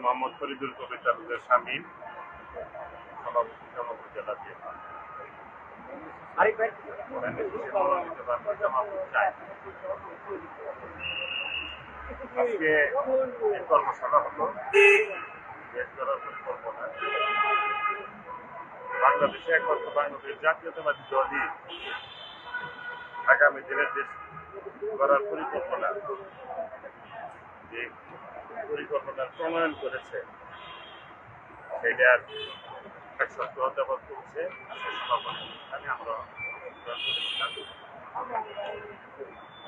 মোহাম্মদ ফরিদুল কবির তালুকের স্বামী সভাপতি জেলা আজকে কর্মশালা হলো দেশ গড়ার পরিকল্পনা। বাংলাদেশে একমাত্র বাংলাদেশ জাতীয়তাবাদী দলই আগামী দিনের দেশ গড়ার পরিকল্পনা যে পরিকল্পনার প্রণয়ন করেছে সেটার এক সপ্তাহ যাবৎ করছে। আমরা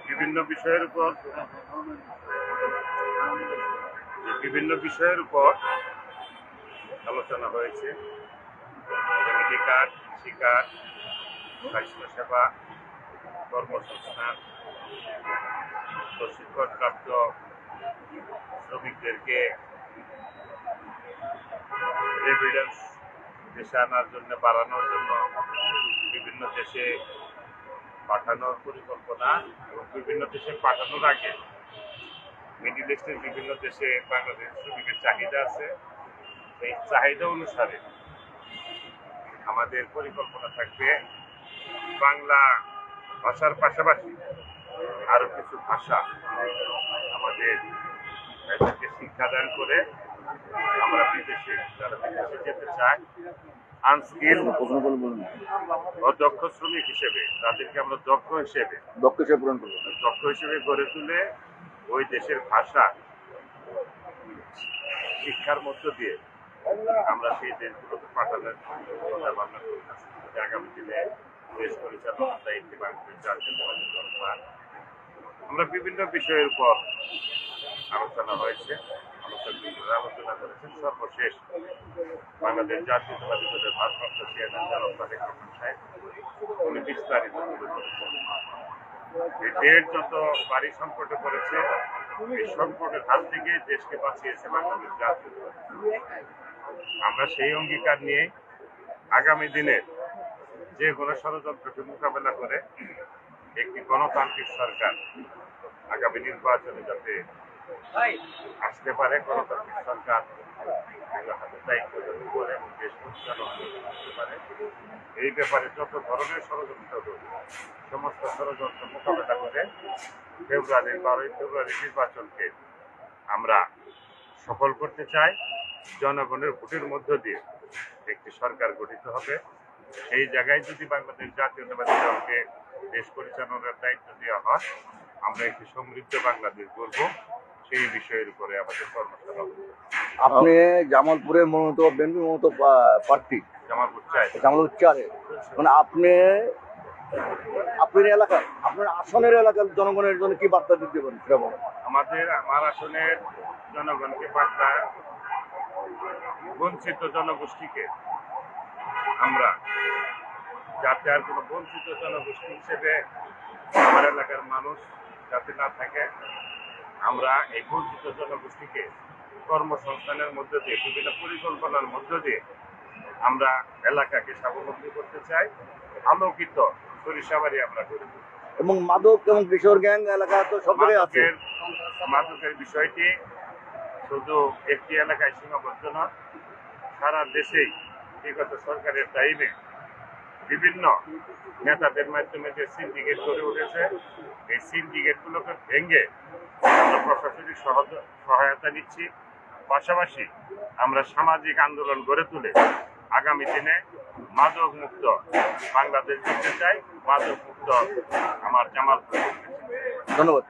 বিভিন্ন বিষয়ের উপর আলোচনা হয়েছে। যেমন কার্ড, কৃষিকাজ, স্বাস্থ্যসেবা, কর্মসংস্থান, প্রশিক্ষণপ্রাপ্ত শ্রমিকদেরকে এভিডেন্স দেশে আনার জন্য, বাড়ানোর জন্য বিভিন্ন দেশে পাঠানোর পরিকল্পনা এবং বিভিন্ন দেশে পাঠানোর আগে মিডিল ইস্টের বিভিন্ন দেশে বাংলাদেশ শ্রমিকের চাহিদা আছে। সেই চাহিদা অনুসারে আমাদের পরিকল্পনা থাকবে বাংলা ভাষার পাশাপাশি আরো কিছু ভাষা আমাদের শিক্ষাদান করে আমরা বিদেশে যারা বিদেশে যেতে চাই আনস্কিল অদক্ষ শ্রমিক হিসেবে তাদেরকে আমরা দক্ষ হিসেবে গড়ে তুলে ওই দেশের ভাষা শিক্ষার মধ্য দিয়ে আমরা সেই দেশগুলোকে পাঠানোর চিন্তা ভাবনা করতেছি। আগামী দিনে দেশ পরিচালনার দায়িত্বে বাংলাদেশ জাতীয়তাবাদী দল। আমরা বিভিন্ন বিষয়ের উপর আলোচনা হয়েছে, আলোচনা করেছেন। সর্বশেষ বাংলাদেশ জাতীয়তাবাদী দলের ভারপ্রাপ্ত চেয়ারম্যান জনাব তারেক রহমান সাহেব উনি বিস্তারিত তুলে ধরেছেন। দেশ যত বাড়ি সংকটে পড়েছে, এই সংকটের হাত থেকে দেশকে বাঁচিয়েছে বাংলাদেশ জাতীয়তাবাদী। আমরা সেই অঙ্গীকার নিয়ে আগামী দিনে যে কোনো ষড়যন্ত্রকে মোকাবেলা করে একটি গণতান্ত্রিক সরকার আগামী নির্বাচনে যাতে আসতে পারে, গণতান্ত্রিক সরকার দায়িত্ব করে এবং দেশ পরিচালনা করতে পারে, এই ব্যাপারে যত ধরনের ষড়যন্ত্র সমস্ত ষড়যন্ত্র মোকাবেলা করে 12ই ফেব্রুয়ারি নির্বাচনকে আমরা সফল করতে চাই। জনগণের ভোটের মধ্য দিয়ে একটি সরকার গঠিত হবে। সেই জায়গায় যদি বাংলাদেশ জাতীয়তাবাদী দলকে দেশ পরিচালনার দায়িত্ব দেওয়া হয়, আমরা একটি সমৃদ্ধ বাংলাদেশ গড়ব। সেই বিষয়ের উপরে আমাদের কর্মশালা। আপনি জামালপুরের মূলত বিএনপি প্রার্থী, জামালপুর চারে, মানে আপনার এলাকার, আপনার আসনের এলাকার জনগণের জন্য কি বার্তা দিতে পারেন? আমার আসনের জনগণকে বার্তা, বঞ্চিত জনগোষ্ঠীকে আমরা যাতে আর কোনো বঞ্চিত জনগোষ্ঠী হিসেবে আমার এলাকার মানুষ যাতে না থাকে, আমরা এই বঞ্চিত জনগোষ্ঠীকে কর্মসংস্থানের মধ্য দিয়ে, বিভিন্ন পরিকল্পনার মধ্য দিয়ে আমরা এলাকাকে স্বাবলম্বী করতে চাই। আলোকিত সরিষাবাড়ি আমরা করি। এবং মাদক এবং কিশোর গ্যাং এলাকা তো সকলে আছে। মাদকের বিষয়টি শুধু একটি এলাকায় সীমাবদ্ধ নয়, সারা দেশেই বিগত সরকারের টাইমে বিভিন্ন নেতাদের মাধ্যমে যে সিন্ডিকেট গড়ে উঠেছে, এই সিন্ডিকেটগুলোকে ভেঙে আমরা প্রশাসনিক সহায়তা নিচ্ছি। পাশাপাশি আমরা সামাজিক আন্দোলন গড়ে তুলে আগামী দিনে মাদক মুক্ত বাংলাদেশ দিতে চাই। মাদক মুক্ত আমার জামালপুর। ধন্যবাদ।